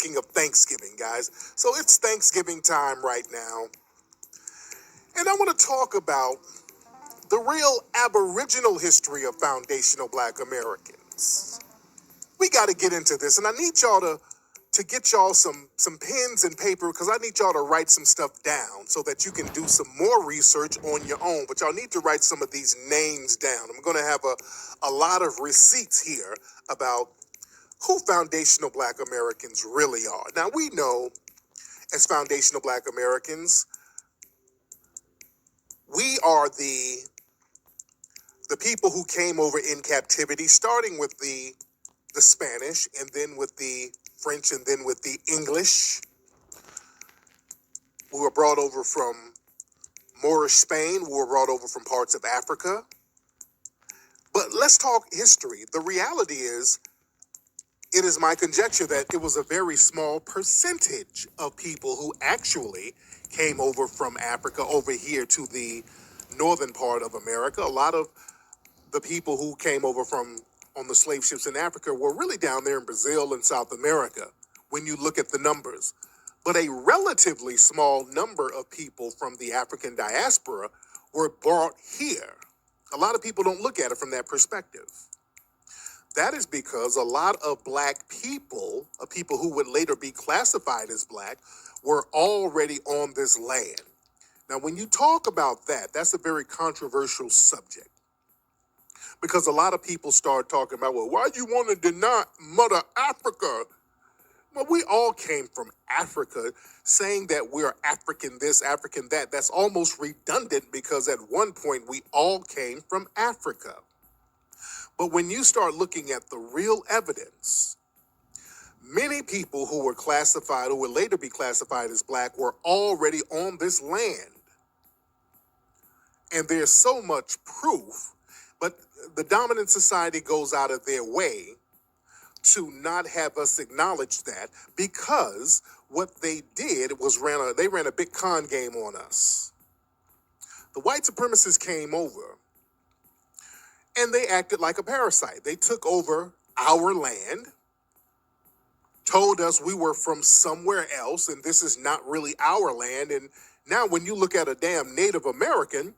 speaking of Thanksgiving, guys. So it's Thanksgiving time right now. And I want to talk about the real aboriginal history of foundational black Americans. We got to get into this, and I need y'all to get y'all some pens and paper, because I need y'all to write some stuff down so that you can do some more research on your own. But y'all need to write some of these names down. I'm going to have a lot of receipts here about who foundational black Americans really are. Now, we know as foundational black Americans, we are the people who came over in captivity, starting with the Spanish, and then with the French, and then with the English. We were brought over from Moorish Spain. We were brought over from parts of Africa. But let's talk history. The reality is, it is my conjecture that it was a very small percentage of people who actually came over from Africa over here to the northern part of America. A lot of the people who came over from on the slave ships in Africa were really down there in Brazil and South America, when you look at the numbers. But a relatively small number of people from the African diaspora were brought here. A lot of people don't look at it from that perspective. That is because a lot of black people, people who would later be classified as black, were already on this land. Now, when you talk about that, that's a very controversial subject, because a lot of people start talking about, well, why do you want to deny Mother Africa? Well, we all came from Africa. Saying that we're African this, African that, that's almost redundant, because at one point we all came from Africa. But when you start looking at the real evidence, many people who were classified, or would later be classified as black, were already on this land. And there's so much proof, but the dominant society goes out of their way to not have us acknowledge that, because what they did was they ran a big con game on us. The white supremacists came over, and they acted like a parasite. They took over our land, told us we were from somewhere else, and this is not really our land. And now when you look at a damn Native American,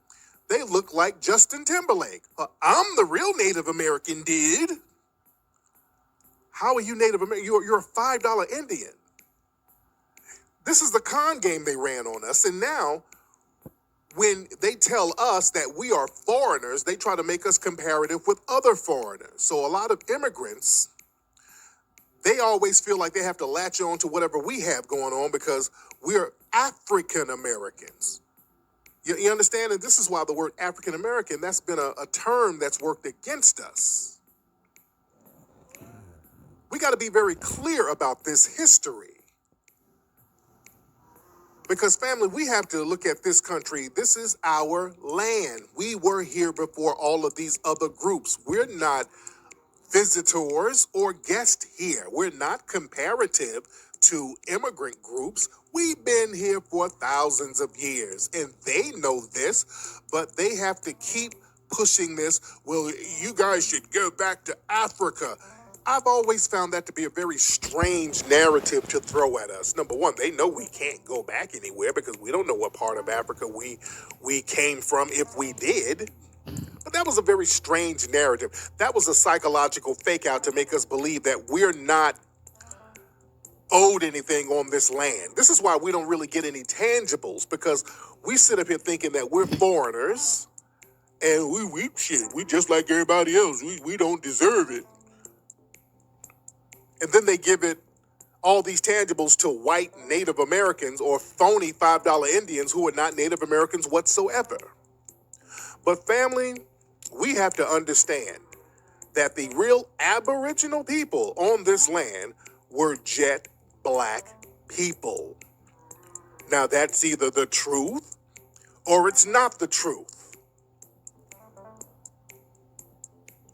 they look like Justin Timberlake. I'm the real Native American, dude. How are you Native American? You're a $5 Indian. This is the con game they ran on us. And now, when they tell us that we are foreigners, they try to make us comparative with other foreigners. So a lot of immigrants, they always feel like they have to latch on to whatever we have going on, because we're African Americans. You understand? And this is why the word African American, that's been a term that's worked against us. We got to be very clear about this history. Because, family, we have to look at this country. This is our land. We were here before all of these other groups. We're not visitors or guests here. We're not comparative to immigrant groups. We've been here for thousands of years, and they know this, but they have to keep pushing this. Well, you guys should go back to Africa. I've always found that to be a very strange narrative to throw at us. Number one, they know we can't go back anywhere, because we don't know what part of Africa we came from, if we did. But that was a very strange narrative. That was a psychological fake out to make us believe that we're not owed anything on this land. This is why we don't really get any tangibles, because we sit up here thinking that we're foreigners, and we just like everybody else. We don't deserve it. And then they give it all these tangibles to white Native Americans, or phony $5 Indians who are not Native Americans whatsoever. But, family, we have to understand that the real Aboriginal people on this land were jet black people. Now, that's either the truth or it's not the truth.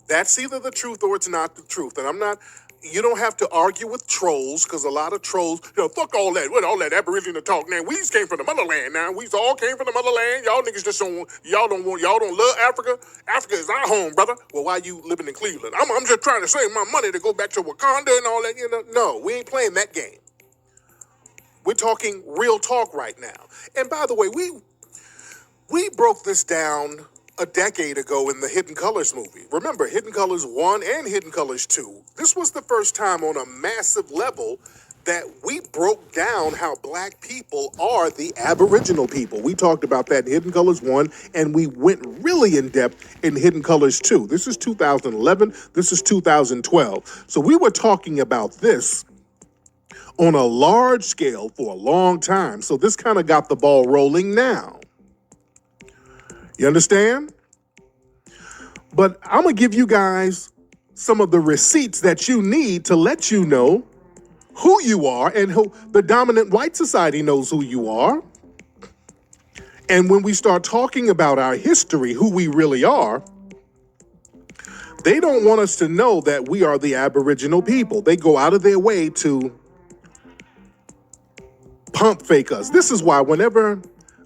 That's either the truth or it's not the truth. And you don't have to argue with trolls, because a lot of trolls, fuck all that, what all that Aboriginal talk, man. We just came from the motherland now. We all came from the motherland. Y'all niggas just y'all don't love Africa. Africa is our home, brother. Well, why you living in Cleveland? I'm just trying to save my money to go back to Wakanda and all that, No, we ain't playing that game. We're talking real talk right now. And by the way, we broke this down a decade ago in the Hidden Colors movie. Remember, Hidden Colors 1 and Hidden Colors 2. This was the first time on a massive level that we broke down how black people are the Aboriginal people. We talked about that in Hidden Colors 1, and we went really in depth in Hidden Colors 2. This is 2011, this is 2012. So we were talking about this on a large scale for a long time. So this kind of got the ball rolling now. You understand? But I'm going to give you guys some of the receipts that you need to let you know who you are, and who the dominant white society knows who you are. And when we start talking about our history, who we really are, they don't want us to know that we are the Aboriginal people. They go out of their way to pump fake us. This is why whenever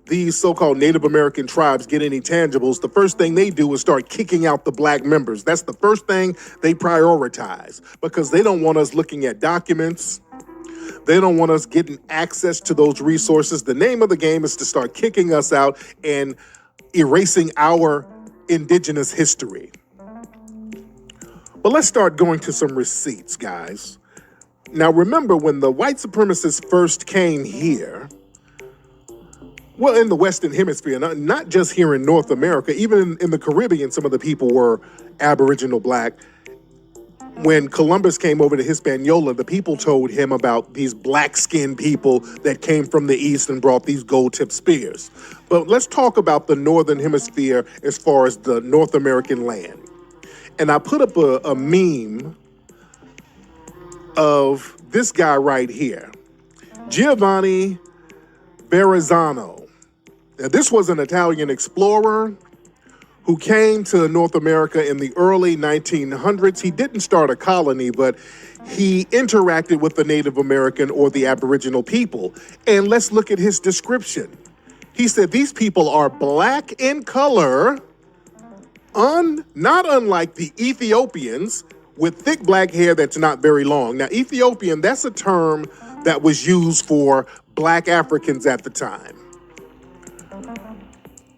these so-called Native American tribes get any tangibles, the first thing they do is start kicking out the black members. That's the first thing they prioritize, because they don't want us looking at documents. They don't want us getting access to those resources. The name of the game is to start kicking us out and erasing our indigenous history. But let's start going to some receipts, guys. Now, remember, when the white supremacists first came here, well, in the Western Hemisphere, not just here in North America, even in the Caribbean, some of the people were Aboriginal black. When Columbus came over to Hispaniola, the people told him about these black-skinned people that came from the East and brought these gold-tipped spears. But let's talk about the Northern Hemisphere as far as the North American land. And I put up a meme of this guy right here, Giovanni Verrazzano. Now, this was an Italian explorer who came to North America in the early 1900s. He didn't start a colony, but he interacted with the Native American or the Aboriginal people. And let's look at his description. He said, these people are black in color, not unlike the Ethiopians, with thick black hair that's not very long. Now, Ethiopian, that's a term that was used for black Africans at the time.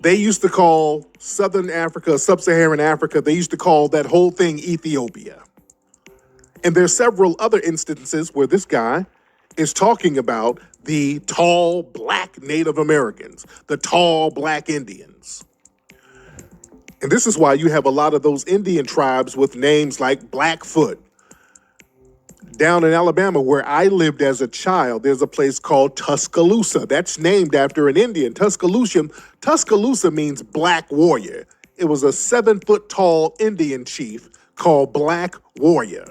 They used to call Southern Africa, Sub-Saharan Africa, they used to call that whole thing Ethiopia. And there's several other instances where this guy is talking about the tall black Native Americans, the tall black Indians. And this is why you have a lot of those Indian tribes with names like Blackfoot. Down in Alabama, where I lived as a child, there's a place called Tuscaloosa. That's named after an Indian. Tuscaloosa means black warrior. It was a 7-foot-tall Indian chief called Black Warrior.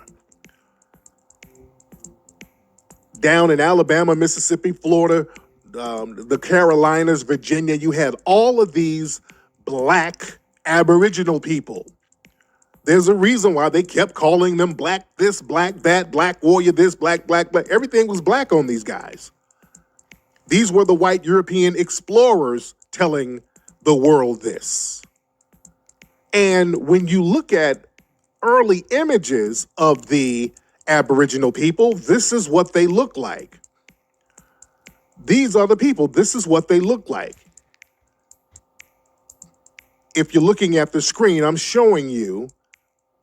Down in Alabama, Mississippi, Florida, the Carolinas, Virginia, you had all of these black Aboriginal people. There's a reason why they kept calling them black this, black that, black warrior this, black. Everything was black on these guys. These were the white European explorers telling the world this. And when you look at early images of the Aboriginal people, this is what they look like. These are the people. This is what they look like. If you're looking at the screen, I'm showing you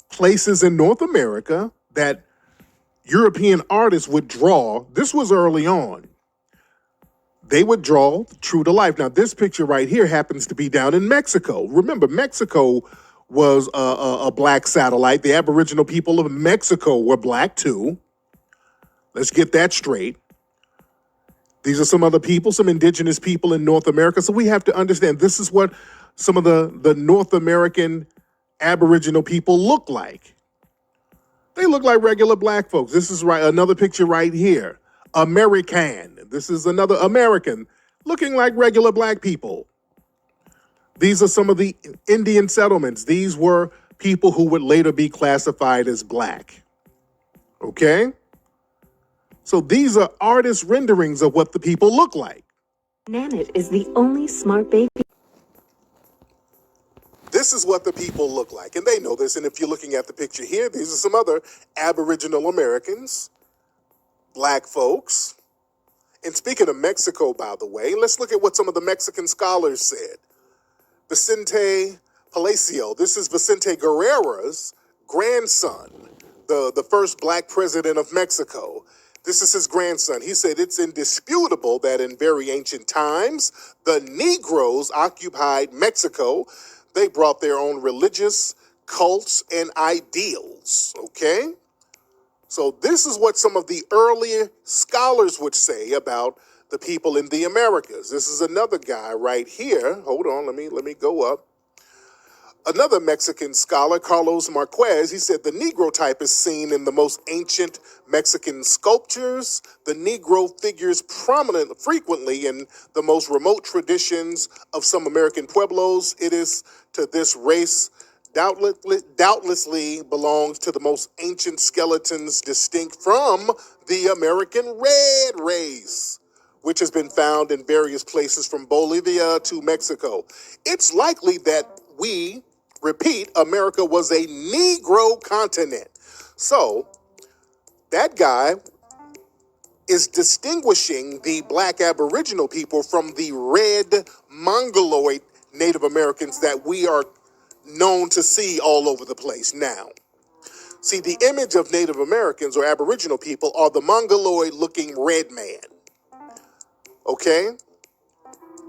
places in North America that European artists would draw. This was early on. They would draw true to life. Now, this picture right here happens to be down in Mexico. Remember, Mexico was a black satellite. The Aboriginal people of Mexico were black too. Let's get that straight. These are some other people, some indigenous people in North America. So we have to understand this is what some of the North American Aboriginal people look like. They look like regular black folks. This is right, another picture right here. American. This is another American looking like regular black people. These are some of the Indian settlements. These were people who would later be classified as black. Okay? So these are artist renderings of what the people look like. Nanit is the only smart baby. This is what the people look like, and they know this. And if you're looking at the picture here, these are some other Aboriginal Americans, black folks. And speaking of Mexico, by the way, let's look at what some of the Mexican scholars said. Vicente Palacio, this is Vicente Guerrera's grandson, the first black president of Mexico. This is his grandson. He said it's indisputable that in very ancient times, the Negroes occupied Mexico. They brought their own religious cults and ideals, okay? So this is what some of the earlier scholars would say about the people in the Americas. This is another guy right here. Hold on, let me go up. Another Mexican scholar, Carlos Marquez, he said the Negro type is seen in the most ancient Mexican sculptures. The Negro figures frequently in the most remote traditions of some American pueblos. It is to this race doubtlessly belongs to the most ancient skeletons distinct from the American red race, which has been found in various places from Bolivia to Mexico. It's likely that repeat, America was a Negro continent. So that guy is distinguishing the black Aboriginal people from the red Mongoloid Native Americans that we are known to see all over the place now. See, the image of Native Americans or Aboriginal people are the Mongoloid-looking red man. Okay?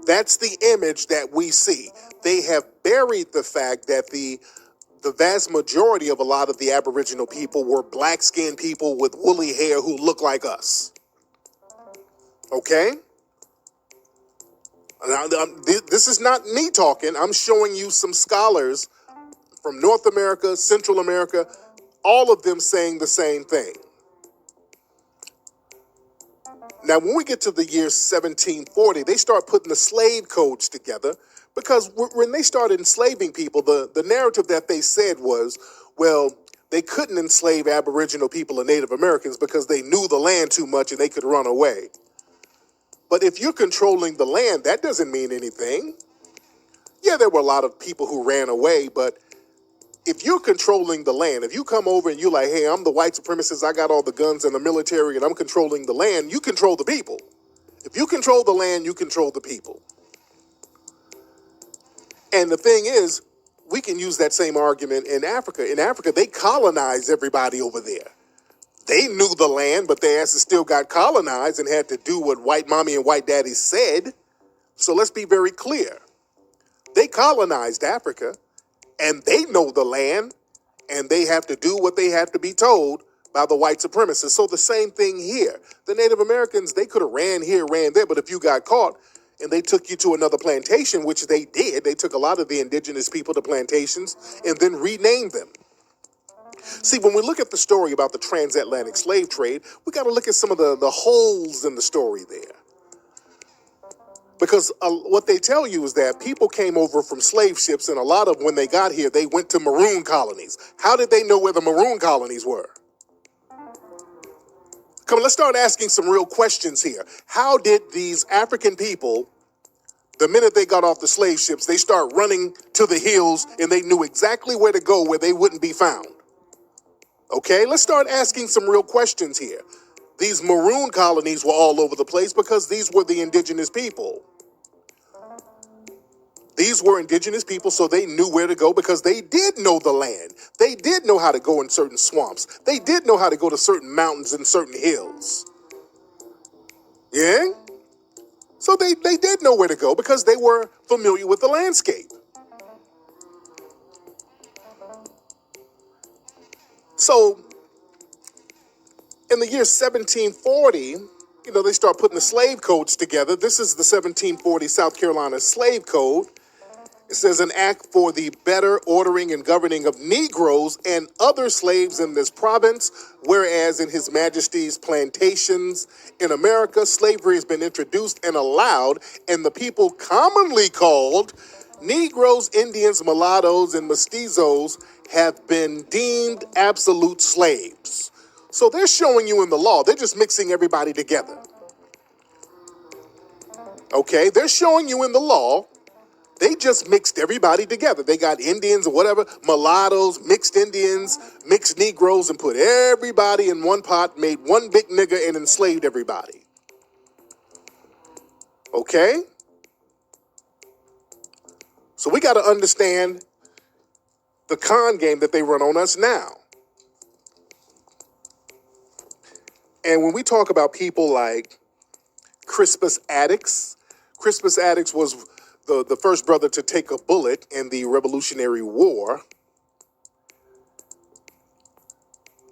That's the image that we see. They have buried the fact that the vast majority of a lot of the Aboriginal people were black-skinned people with woolly hair who look like us. Okay? Now, this is not me talking. I'm showing you some scholars from North America, Central America, all of them saying the same thing. Now, when we get to the year 1740, they start putting the slave codes together because when they started enslaving people, the narrative that they said was, well, they couldn't enslave Aboriginal people and Native Americans because they knew the land too much and they could run away. But if you're controlling the land, that doesn't mean anything. Yeah, there were a lot of people who ran away, but if you're controlling the land, if you come over and you're like, hey, I'm the white supremacist, I got all the guns and the military and I'm controlling the land, you control the people. If you control the land, you control the people. And the thing is, we can use that same argument in Africa. In Africa, they colonized everybody over there. They knew the land, but their asses still got colonized and had to do what white mommy and white daddy said. So let's be very clear. They colonized Africa, and they know the land, and they have to do what they have to be told by the white supremacists. So the same thing here. The Native Americans, they could have ran here, ran there, but if you got caught and they took you to another plantation, which they did, they took a lot of the indigenous people to plantations and then renamed them. See, when we look at the story about the transatlantic slave trade, we got to look at some of the holes in the story there. Because what they tell you is that people came over from slave ships, and a lot of when they got here, they went to maroon colonies. How did they know where the maroon colonies were? Come on, let's start asking some real questions here. How did these African people, the minute they got off the slave ships, they start running to the hills and they knew exactly where to go where they wouldn't be found? Okay, let's start asking some real questions here. These maroon colonies were all over the place because these were the indigenous people. These were indigenous people, so they knew where to go because they did know the land. They did know how to go in certain swamps. They did know how to go to certain mountains and certain hills. Yeah? So they did know where to go because they were familiar with the landscape. So in the year 1740, they start putting the slave codes together. This is the 1740 South Carolina Slave Code. It says an act for the better ordering and governing of Negroes and other slaves in this province, whereas in His Majesty's plantations in America, slavery has been introduced and allowed, and the people commonly called Negroes, Indians, mulattoes, and mestizos have been deemed absolute slaves. So they're showing you in the law, they're just mixing everybody together. Okay, they're showing you in the law, they just mixed everybody together. They got Indians or whatever, mulattoes, mixed Indians, mixed Negroes, and put everybody in one pot, made one big nigger, and enslaved everybody. Okay? So we got to understand the con game that they run on us now. And when we talk about people like Crispus Attucks, Crispus Attucks was the first brother to take a bullet in the Revolutionary War.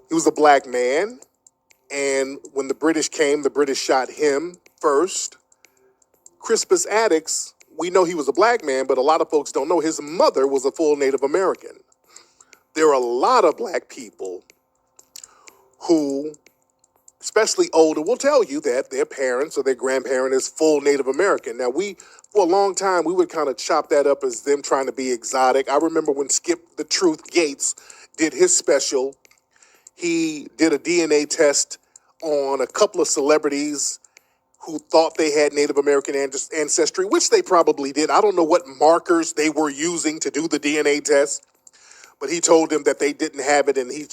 He was a black man, and when the British came, the British shot him first. Crispus Attucks, we know he was a black man, but a lot of folks don't know his mother was a full Native American. There are a lot of black people who, especially older, will tell you that their parents or their grandparent is full Native American. Now, for a long time, we would kind of chop that up as them trying to be exotic. I remember when Skip the Truth Gates did his special, he did a DNA test on a couple of celebrities who thought they had Native American ancestry, which they probably did. I don't know what markers they were using to do the DNA test, but he told them that they didn't have it, and he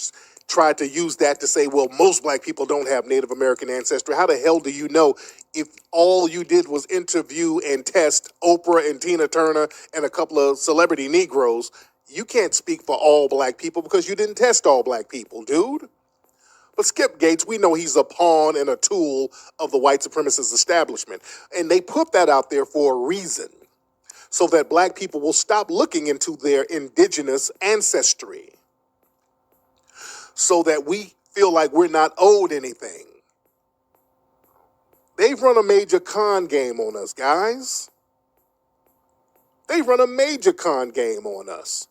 tried to use that to say, well, most black people don't have Native American ancestry. How the hell do you know if all you did was interview and test Oprah and Tina Turner and a couple of celebrity Negroes? You can't speak for all black people because you didn't test all black people, dude. But Skip Gates, we know he's a pawn and a tool of the white supremacist establishment. And they put that out there for a reason, so that black people will stop looking into their indigenous ancestry, so that we feel like we're not owed anything. They've run a major con game on us, guys. They've run a major con game on us.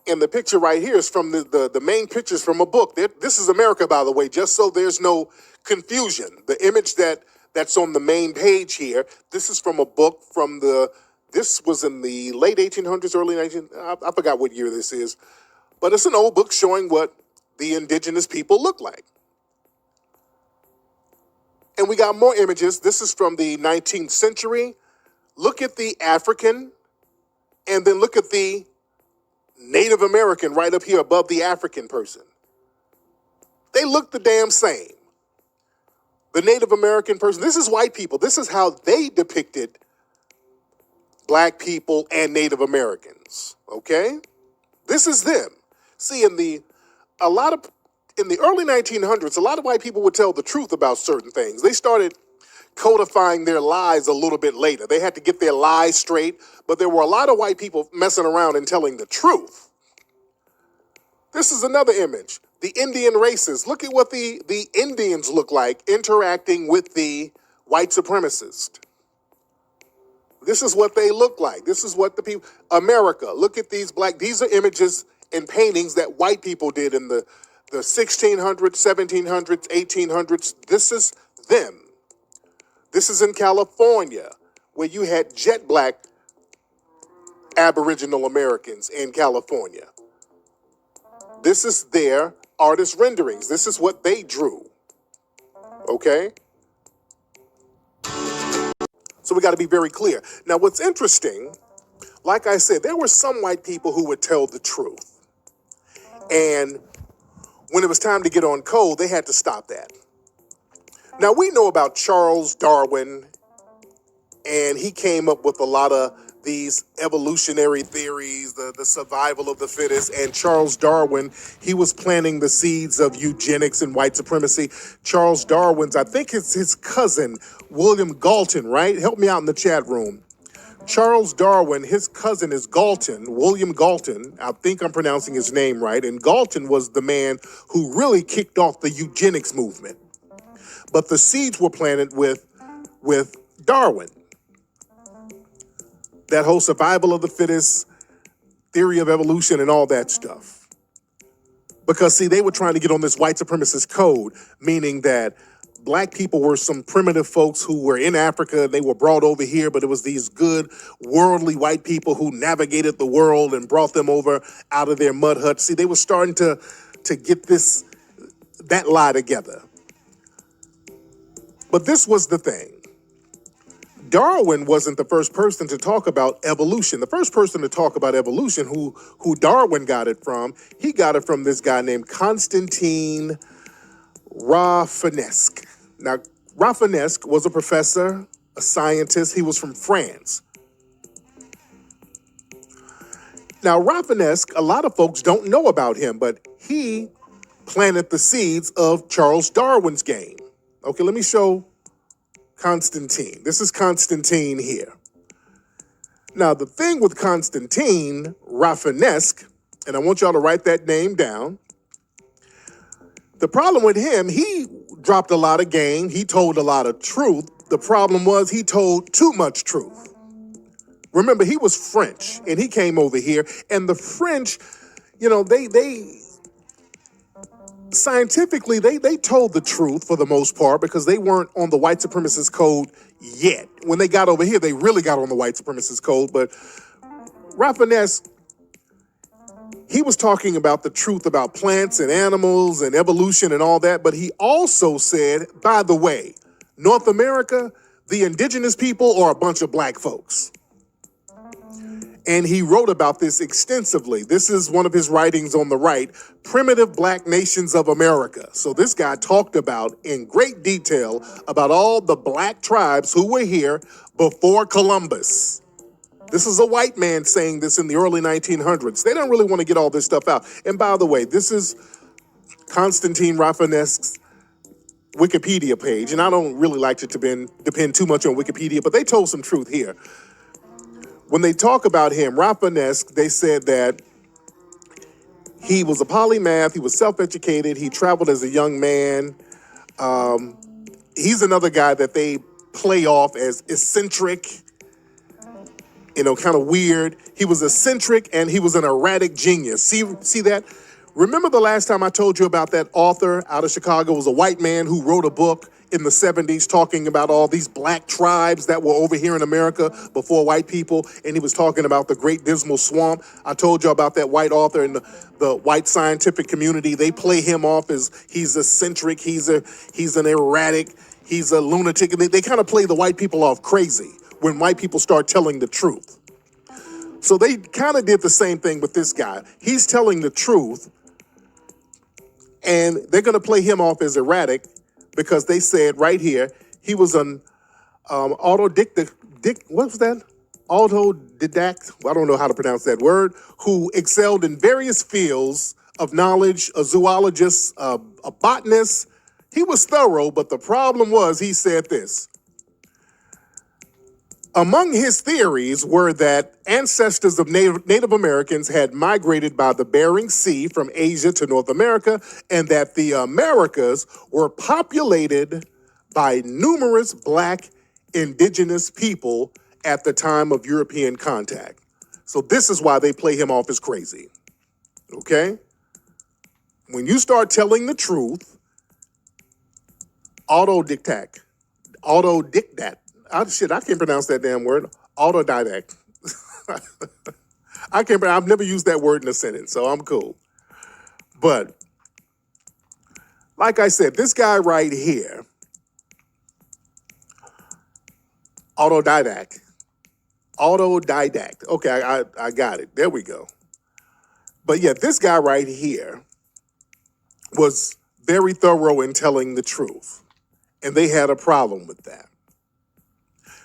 And the picture right here is from the main pictures from a book. This is America, by the way, just so there's no confusion. The image that's on the main page here, this is from a book this was in the late 1800s, early 1900s. I forgot what year this is. But it's an old book showing what the indigenous people look like. And we got more images. This is from the 19th century. Look at the African, and then look at the Native American right up here above the African person. They look the damn same. The Native American person, this is white people. This is how they depicted black people and Native Americans, okay? This is them. See, in the early 1900s, a lot of white people would tell the truth about certain things. They started codifying their lies a little bit later. They had to get their lies straight, but there were a lot of white people messing around and telling the truth. This is another image. The Indian races. Look at what the Indians look like interacting with the white supremacist. This is what they look like. This is what the people, America, look at these these are images and paintings that white people did in the 1600s, 1700s, 1800s. This is them. This is in California, where you had jet black Aboriginal Americans in California. This is their artist renderings. This is what they drew. Okay? So we got to be very clear. Now, what's interesting, like I said, there were some white people who would tell the truth. And when it was time to get on code, they had to stop that. Now, we know about Charles Darwin, and he came up with a lot of these evolutionary theories, the survival of the fittest. And Charles Darwin, he was planting the seeds of eugenics and white supremacy. Charles Darwin's, I think it's his cousin, William Galton, right? Help me out in the chat room. Charles Darwin, his cousin is Galton, William Galton. I think I'm pronouncing his name right. And Galton was the man who really kicked off the eugenics movement. But the seeds were planted with Darwin. That whole survival of the fittest, theory of evolution, and all that stuff. Because, see, they were trying to get on this white supremacist code, meaning that black people were some primitive folks who were in Africa, and they were brought over here, but it was these good, worldly white people who navigated the world and brought them over out of their mud huts. See, they were starting to get that lie together. But this was the thing. Darwin wasn't the first person to talk about evolution. The first person to talk about evolution, who Darwin got it from, he got it from this guy named Constantine Rafinesque. Now, Rafinesque was a professor a scientist. He was from France. Now, Rafinesque, a lot of folks don't know about him, but he planted the seeds of Charles Darwin's game. Okay, let me show Constantine. This is Constantine here. Now, the thing with Constantine Rafinesque, and I want y'all to write that name down. The problem with him, he dropped a lot of game. He told a lot of truth. The problem was he told too much truth. Remember, he was French, and he came over here, and the French, they scientifically, they told the truth for the most part because they weren't on the white supremacist code yet. When they got over here, they really got on the white supremacist code, but Rafinesque, he was talking about the truth about plants and animals and evolution and all that, but he also said, by the way, North America, the indigenous people are a bunch of black folks. And he wrote about this extensively. This is one of his writings on the right, Primitive Black Nations of America. So this guy talked about in great detail about all the black tribes who were here before Columbus. This is a white man saying this in the early 1900s. They don't really want to get all this stuff out. And by the way, this is Constantine Rafinesque's Wikipedia page. And I don't really like to depend too much on Wikipedia, but they told some truth here. When they talk about him, Rafinesque, they said that he was a polymath, he was self-educated, he traveled as a young man. He's another guy that they play off as eccentric, kind of weird. He was eccentric and he was an erratic genius. See that? Remember the last time I told you about that author out of Chicago? It was a white man who wrote a book in the 70s talking about all these black tribes that were over here in America before white people, and he was talking about the Great Dismal Swamp. I told you about that white author in the white scientific community. They play him off as he's eccentric, he's an erratic, he's a lunatic, and they kind of play the white people off crazy when white people start telling the truth. So they kind of did the same thing with this guy. He's telling the truth, and they're going to play him off as erratic, because they said right here, he was an autodidact, I don't know how to pronounce that word, who excelled in various fields of knowledge, a zoologist, a botanist. He was thorough, but the problem was he said this. Among his theories were that ancestors of Native Americans had migrated by the Bering Sea from Asia to North America, and that the Americas were populated by numerous black indigenous people at the time of European contact. So this is why they play him off as crazy, okay? When you start telling the truth, autodidact. I can't pronounce that damn word. Autodidact. I've never used that word in a sentence, so I'm cool. But like I said, this guy right here, autodidact. Okay, I got it. There we go. But yeah, this guy right here was very thorough in telling the truth. And they had a problem with that.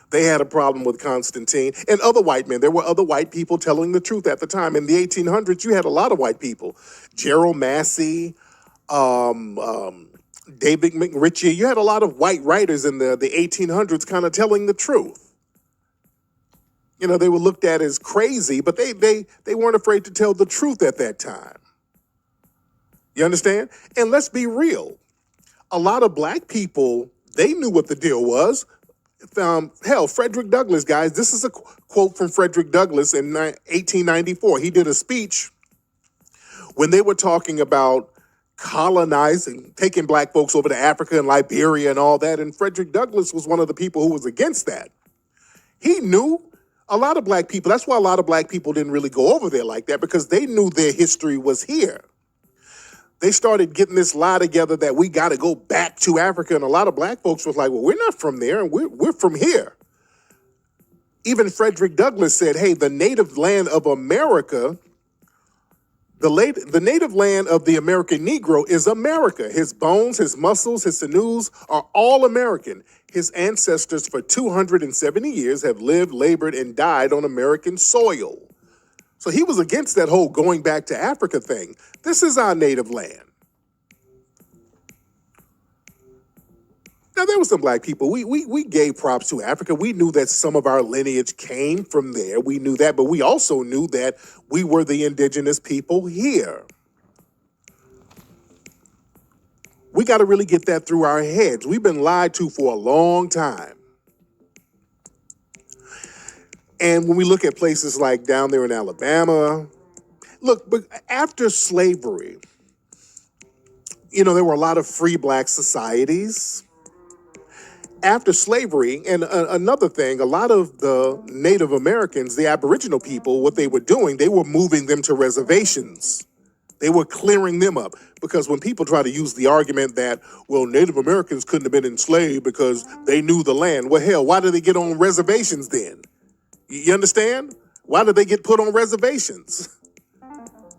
They had a problem with Constantine and other white men. There were other white people telling the truth at the time. In the 1800s, you had a lot of white people. Gerald Massey, David McRitchie. You had a lot of white writers in the 1800s kind of telling the truth. They were looked at as crazy, but they weren't afraid to tell the truth at that time. You understand? And let's be real. A lot of black people, they knew what the deal was. Frederick Douglass, guys, this is a quote from Frederick Douglass in 1894. He did a speech when they were talking about colonizing, taking black folks over to Africa and Liberia and all that. And Frederick Douglass was one of the people who was against that. He knew a lot of black people. That's why a lot of black people didn't really go over there like that, because they knew their history was here. They started getting this lie together that we got to go back to Africa. And a lot of black folks was like, well, we're not from there, and we're from here. Even Frederick Douglass said, hey, the native land of America, The native land of the American Negro is America. His bones, his muscles, his sinews are all American. His ancestors for 270 years have lived, labored, and died on American soil. So he was against that whole going back to Africa thing. This is our native land. Now, there were some black people. We gave props to Africa. We knew that some of our lineage came from there. We knew that, but we also knew that we were the indigenous people here. We got to really get that through our heads. We've been lied to for a long time. And when we look at places like down there in Alabama, look, but after slavery, there were a lot of free black societies. After slavery, and another thing, a lot of the Native Americans, the Aboriginal people, what they were doing, they were moving them to reservations. They were clearing them up, because when people try to use the argument that, well, Native Americans couldn't have been enslaved because they knew the land. Well, hell, why did they get on reservations then? You understand? Why did they get put on reservations?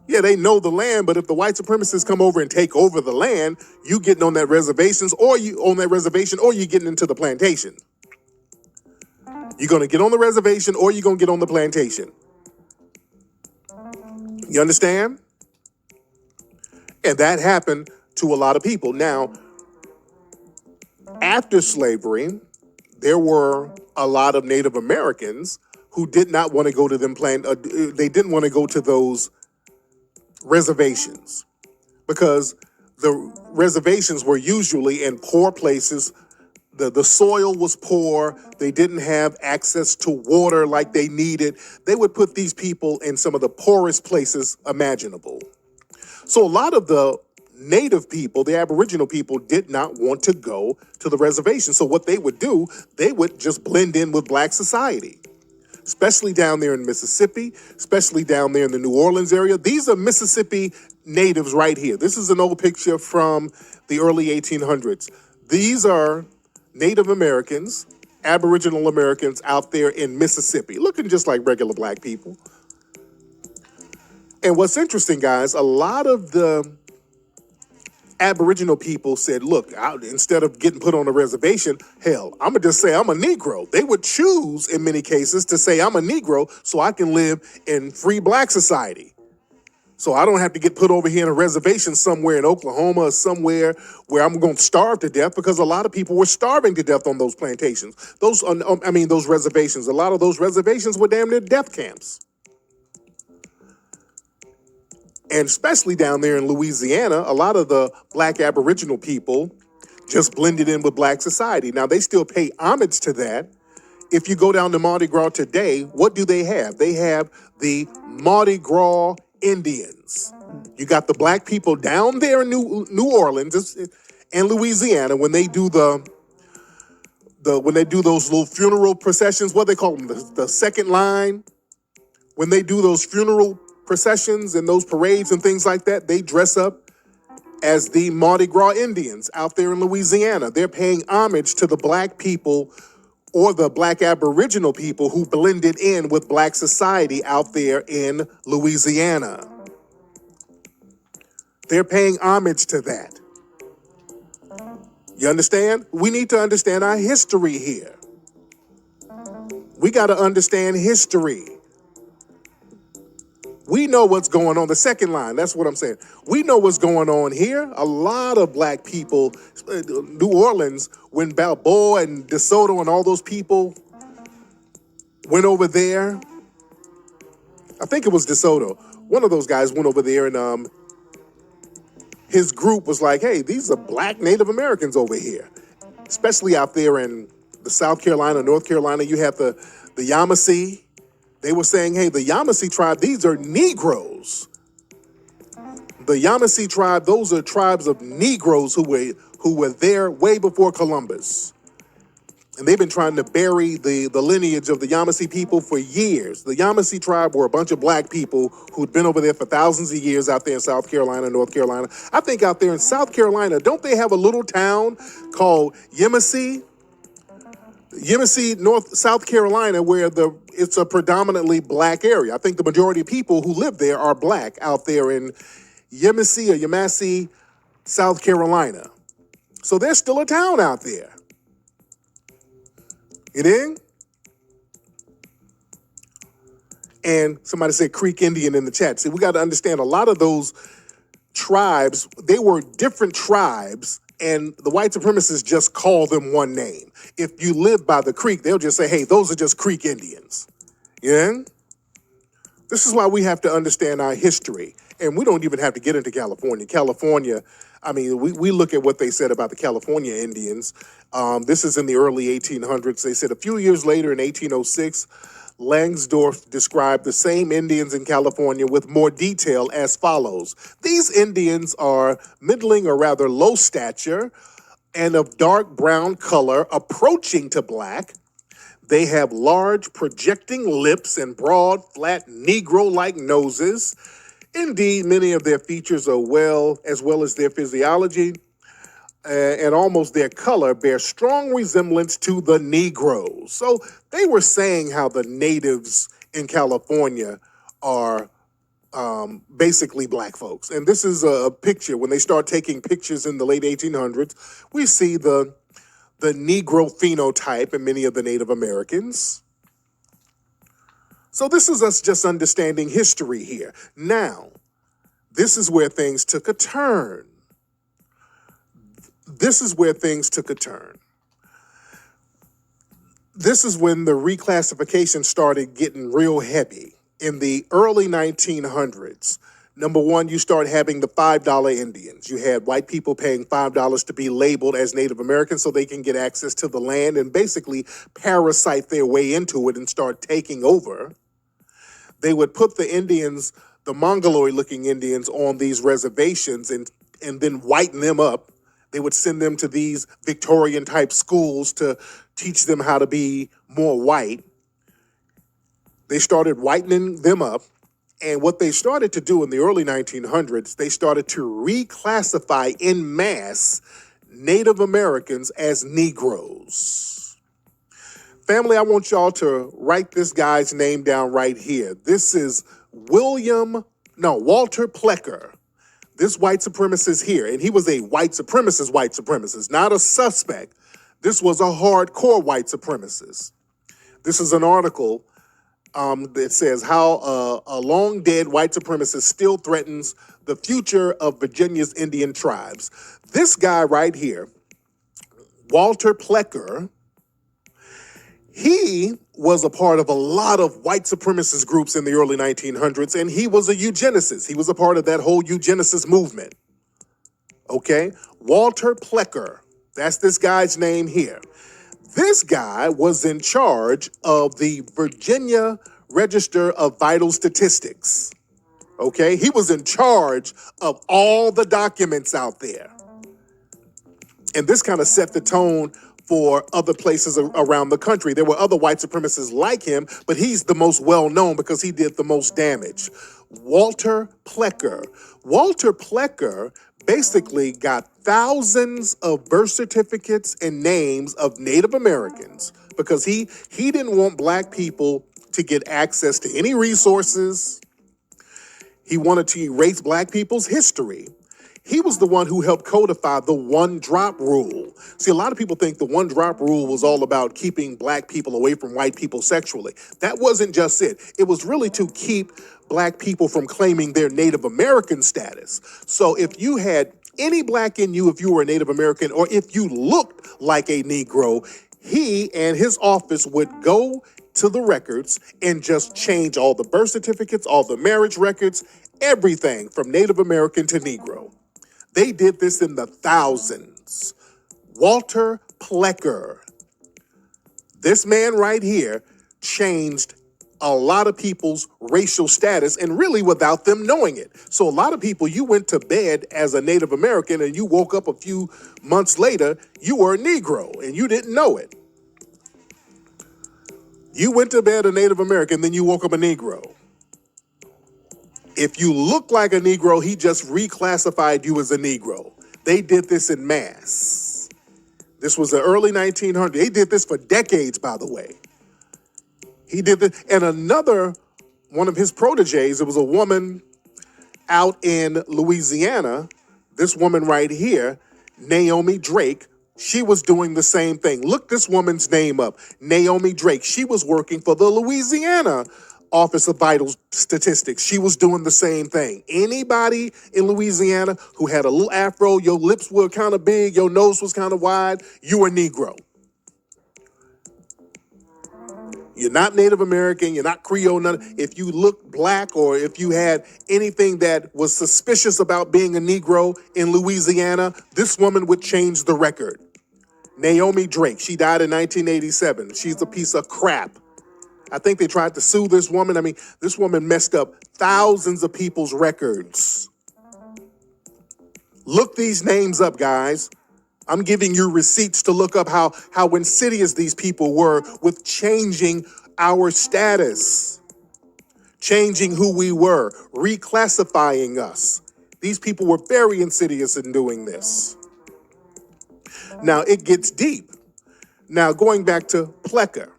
Yeah, they know the land, but if the white supremacists come over and take over the land, you getting on that reservations, or you on that reservation, or you getting into the plantation. You're gonna get on the reservation, or you're gonna get on the plantation. You understand? And that happened to a lot of people. Now, after slavery, there were a lot of Native Americans who did not want to go to them they didn't want to go to those reservations, because the reservations were usually in poor places. The soil was poor. They didn't have access to water like they needed. They would put these people in some of the poorest places imaginable. So a lot of the Native people, the Aboriginal people, did not want to go to the reservation. So what they would do, they would just blend in with black society, especially down there in Mississippi, especially down there in the New Orleans area. These are Mississippi natives right here. This is an old picture from the early 1800s. These are Native Americans, Aboriginal Americans out there in Mississippi, looking just like regular black people. And what's interesting, guys, a lot of the Aboriginal people said, look, instead of getting put on a reservation, hell, I'm going to just say I'm a Negro. They would choose, in many cases, to say I'm a Negro so I can live in free black society. So I don't have to get put over here in a reservation somewhere in Oklahoma or somewhere where I'm going to starve to death, because a lot of people were starving to death on those plantations. Those reservations. A lot of those reservations were damn near death camps. And especially down there in Louisiana, a lot of the black Aboriginal people just blended in with black society. Now, they still pay homage to that. If you go down to Mardi Gras today, what do they have? They have the Mardi Gras Indians. You got the black people down there in New Orleans and Louisiana when they do when they do those little funeral processions. What they call them, the second line. When they do those funeral processions and those parades and things like that, they dress up as the Mardi Gras Indians out there in Louisiana. They're paying homage to the black people, or the black Aboriginal people who blended in with black society out there in Louisiana. They're paying homage to that. You understand? We need to understand our history here. We got to understand history. We know what's going on. The second line, that's what I'm saying. We know what's going on here. A lot of black people, New Orleans, when Balboa and DeSoto and all those people went over there. I think it was DeSoto. One of those guys went over there, and his group was like, hey, these are black Native Americans over here. Especially out there in the South Carolina, North Carolina, you have the Yamasee. They were saying, hey, the Yamasee tribe, these are Negroes. The Yamasee tribe, those are tribes of Negroes who were there way before Columbus. And they've been trying to bury the lineage of the Yamasee people for years. The Yamasee tribe were a bunch of black people who'd been over there for thousands of years out there in South Carolina, North Carolina. I think out there in South Carolina, don't they have a little town called Yamasee? Yamasee, South Carolina, where it's a predominantly black area. I think the majority of people who live there are black out there in Yamasee, South Carolina. So there's still a town out there. You dig? And somebody said Creek Indian in the chat. See, we got to understand a lot of those tribes, they were different tribes, and the white supremacists just call them one name. If you live by the creek, they'll just say, hey, those are just Creek Indians. Yeah? This is why we have to understand our history. And we don't even have to get into California. California, I mean, we look at what they said about the California Indians. This is in the early 1800s. They said a few years later in 1806, Langsdorff described the same Indians in California with more detail as follows. These Indians are middling or rather low stature and of dark brown color approaching to black. They have large projecting lips and broad, flat, Negro-like noses. Indeed, many of their features are as well as their physiology and almost their color bear strong resemblance to the Negroes. So they were saying how the natives in California are basically black folks. And this is a picture. When they start taking pictures in the late 1800s, we see the Negro phenotype in many of the Native Americans. So this is us just understanding history here. Now, this is where things took a turn. This is where things took a turn. This is when the reclassification started getting real heavy. In the early 1900s, number one, you start having the $5 Indians. You had white people paying $5 to be labeled as Native Americans so they can get access to the land and basically parasite their way into it and start taking over. They would put the Indians, the Mongoloid-looking Indians, on these reservations and then whiten them up. They would send them to these Victorian-type schools to teach them how to be more white. They started whitening them up. And what they started to do in the early 1900s, they started to reclassify en masse Native Americans as Negroes. Family, I want y'all to write this guy's name down right here. This is Walter Plecker. This white supremacist here, and he was a white supremacist, not a suspect. This was a hardcore white supremacist. This is an article that says how a long dead white supremacist still threatens the future of Virginia's Indian tribes. This guy right here, Walter Plecker, he was a part of a lot of white supremacist groups in the early 1900s, and he was a eugenicist. He was a part of that whole eugenicist movement. Okay? Walter Plecker. That's this guy's name here. This guy was in charge of the Virginia Register of Vital Statistics. Okay? He was in charge of all the documents out there. And this kind of set the tone for other places around the country. There were other white supremacists like him, but he's the most well-known because he did the most damage. Walter Plecker. Walter Plecker basically got thousands of birth certificates and names of Native Americans because he didn't want black people to get access to any resources. He wanted to erase black people's history. He was the one who helped codify the one-drop rule. See, a lot of people think the one-drop rule was all about keeping black people away from white people sexually. That wasn't just it. It was really to keep black people from claiming their Native American status. So if you had any black in you, if you were a Native American, or if you looked like a Negro, he and his office would go to the records and just change all the birth certificates, all the marriage records, everything from Native American to Negro. They did this in the thousands. Walter Plecker. This man right here changed a lot of people's racial status and really without them knowing it. So a lot of people, you went to bed as a Native American and you woke up a few months later, you were a Negro and you didn't know it. You went to bed a Native American, then you woke up a Negro. If you look like a Negro, he just reclassified you as a Negro. They did this in mass. This was the early 1900s. They did this for decades, by the way. He did this. And another one of his proteges, it was a woman out in Louisiana, this woman right here, Naomi Drake, she was doing the same thing. Look this woman's name up, Naomi Drake. She was working for the Louisiana Office of Vital Statistics. She was doing the same thing. Anybody in Louisiana who had a little afro, your lips were kind of big, your nose was kind of wide, you were Negro. You're not Native American, you're not Creole, none. If you look black or if you had anything that was suspicious about being a Negro in Louisiana, this woman would change the record. Naomi Drake, she died in 1987. She's a piece of crap. I think they tried to sue this woman. I mean, this woman messed up thousands of people's records. Look these names up, guys. I'm giving you receipts to look up how insidious these people were with changing our status, changing who we were, reclassifying us. These people were very insidious in doing this. Now, it gets deep. Now, going back to Plecker.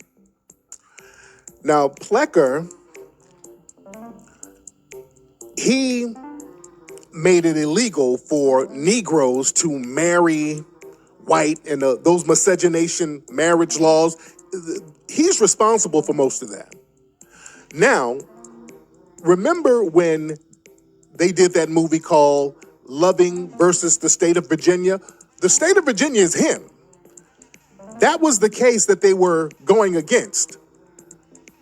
Now, Plecker, he made it illegal for Negroes to marry white and those miscegenation marriage laws. He's responsible for most of that. Now, remember when they did that movie called Loving versus the State of Virginia? The state of Virginia is him. That was the case that they were going against.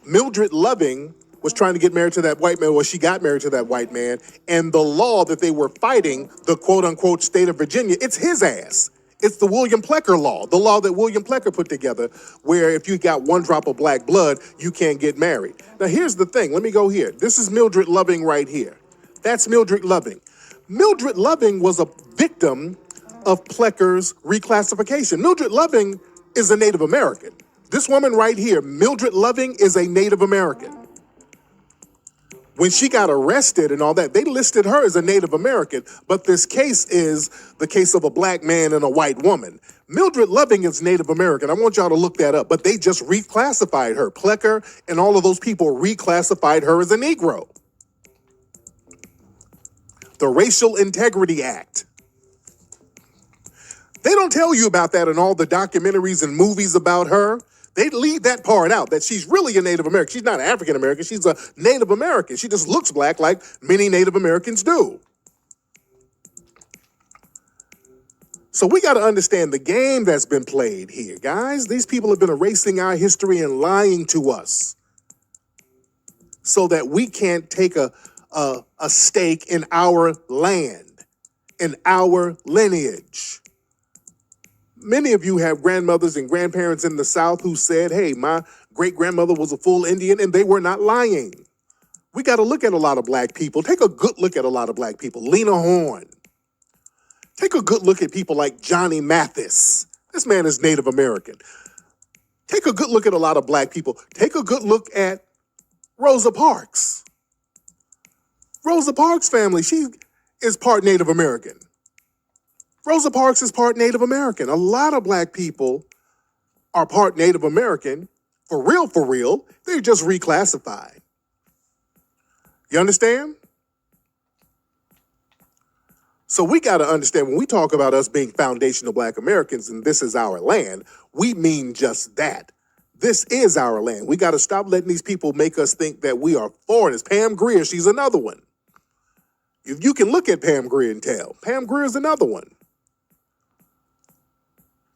Mildred Loving was trying to get married to that white man, or she got married to that white man, and the law that they were fighting, the quote-unquote state of Virginia, it's his ass. It's the William Plecker law, the law that William Plecker put together, where if you got one drop of black blood, you can't get married. Now, here's the thing. Let me go here. This is Mildred Loving right here. That's Mildred Loving. Mildred Loving was a victim of Plecker's reclassification. Mildred Loving is a Native American. This woman right here, Mildred Loving, is a Native American. When she got arrested and all that, they listed her as a Native American, but this case is the case of a black man and a white woman. Mildred Loving is Native American. I want y'all to look that up, but they just reclassified her. Plecker and all of those people reclassified her as a Negro. The Racial Integrity Act. They don't tell you about that in all the documentaries and movies about her. They leave that part out, that she's really a Native American. She's not African American. She's a Native American. She just looks black like many Native Americans do. So we got to understand the game that's been played here, guys. These people have been erasing our history and lying to us so that we can't take a stake in our land, in our lineage. Many of you have grandmothers and grandparents in the South who said, hey, my great-grandmother was a full Indian, and they were not lying. We got to look at a lot of black people. Take a good look at a lot of black people. Lena Horne. Take a good look at people like Johnny Mathis. This man is Native American. Take a good look at a lot of black people. Take a good look at Rosa Parks. Rosa Parks' family, she is part Native American. Rosa Parks is part Native American. A lot of black people are part Native American. For real, they're just reclassified. You understand? So we got to understand when we talk about us being foundational black Americans and this is our land, we mean just that. This is our land. We got to stop letting these people make us think that we are foreigners. Pam Grier, she's another one. If you can look at Pam Grier and tell, Pam Grier is another one.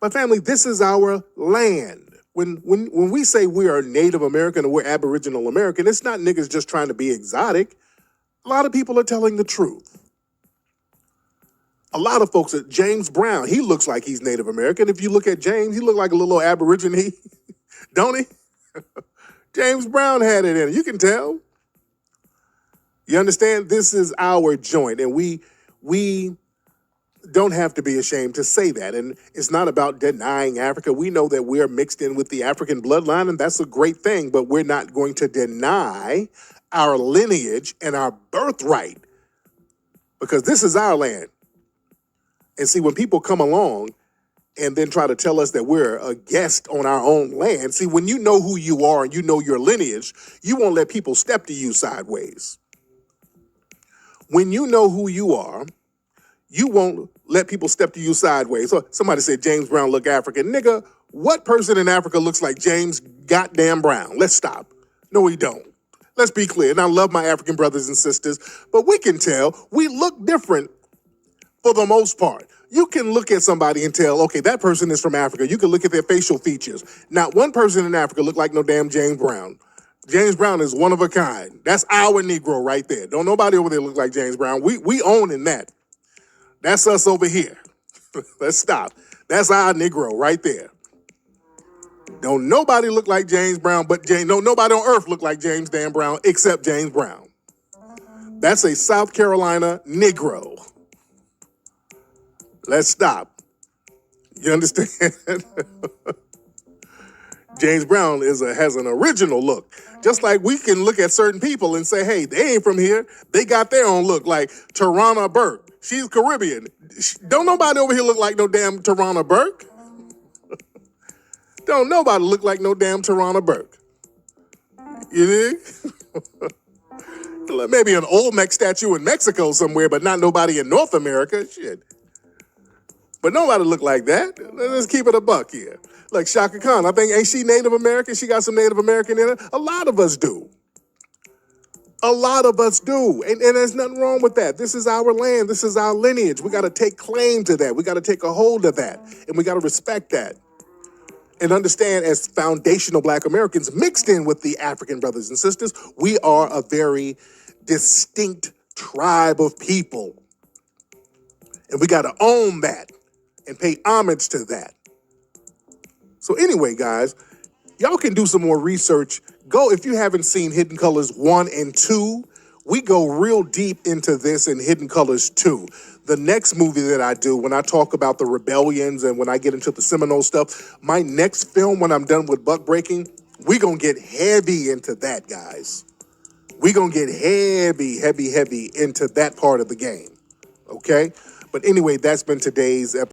But family, this is our land. When we say we are Native American or we're Aboriginal American, it's not niggas just trying to be exotic. A lot of people are telling the truth. A lot of folks, James Brown, he looks like he's Native American. If you look at James, he looked like a little Aborigine, don't he? James Brown had it in it. You can tell. You understand? This is our joint, and we don't have to be ashamed to say that. And it's not about denying Africa. We know that we are mixed in with the African bloodline, and that's a great thing, but we're not going to deny our lineage and our birthright because this is our land. And see, when people come along and then try to tell us that we're a guest on our own land. See, when you know who you are and you know your lineage, you won't let people step to you sideways. When you know who you are, you won't let people step to you sideways. So somebody said James Brown look African. Nigga, what person in Africa looks like James goddamn Brown? Let's stop. No, he don't. Let's be clear. And I love my African brothers and sisters, but we can tell we look different for the most part. You can look at somebody and tell, okay, that person is from Africa. You can look at their facial features. Not one person in Africa look like no damn James Brown. James Brown is one of a kind. That's our Negro right there. Don't nobody over there look like James Brown. We own in that. That's us over here. Let's stop. That's our Negro right there. Don't nobody look like James Brown, but nobody on earth look like James Dan Brown except James Brown. That's a South Carolina Negro. Let's stop. You understand? James Brown has an original look. Just like we can look at certain people and say, hey, they ain't from here. They got their own look, like Tarana Burke. She's Caribbean. Don't nobody over here look like no damn Tarana Burke. Don't nobody look like no damn Tarana Burke. You dig? Maybe an Olmec statue in Mexico somewhere, but not nobody in North America. Shit. But nobody look like that. Let's keep it a buck here. Like Shaka Khan, I think, ain't she Native American? She got some Native American in it. A lot of us do. A lot of us do. And there's nothing wrong with that. This is our land. This is our lineage. We got to take claim to that. We got to take a hold of that. And we got to respect that. And understand, as foundational Black Americans mixed in with the African brothers and sisters, we are a very distinct tribe of people. And we got to own that and pay homage to that. So anyway, guys, y'all can do some more research. Go, if you haven't seen Hidden Colors 1 and 2, we go real deep into this in Hidden Colors 2. The next movie that I do, when I talk about the rebellions and when I get into the Seminole stuff, my next film, when I'm done with Buck Breaking, we gonna get heavy into that, guys. We gonna get heavy into that part of the game, okay? But anyway, that's been today's episode.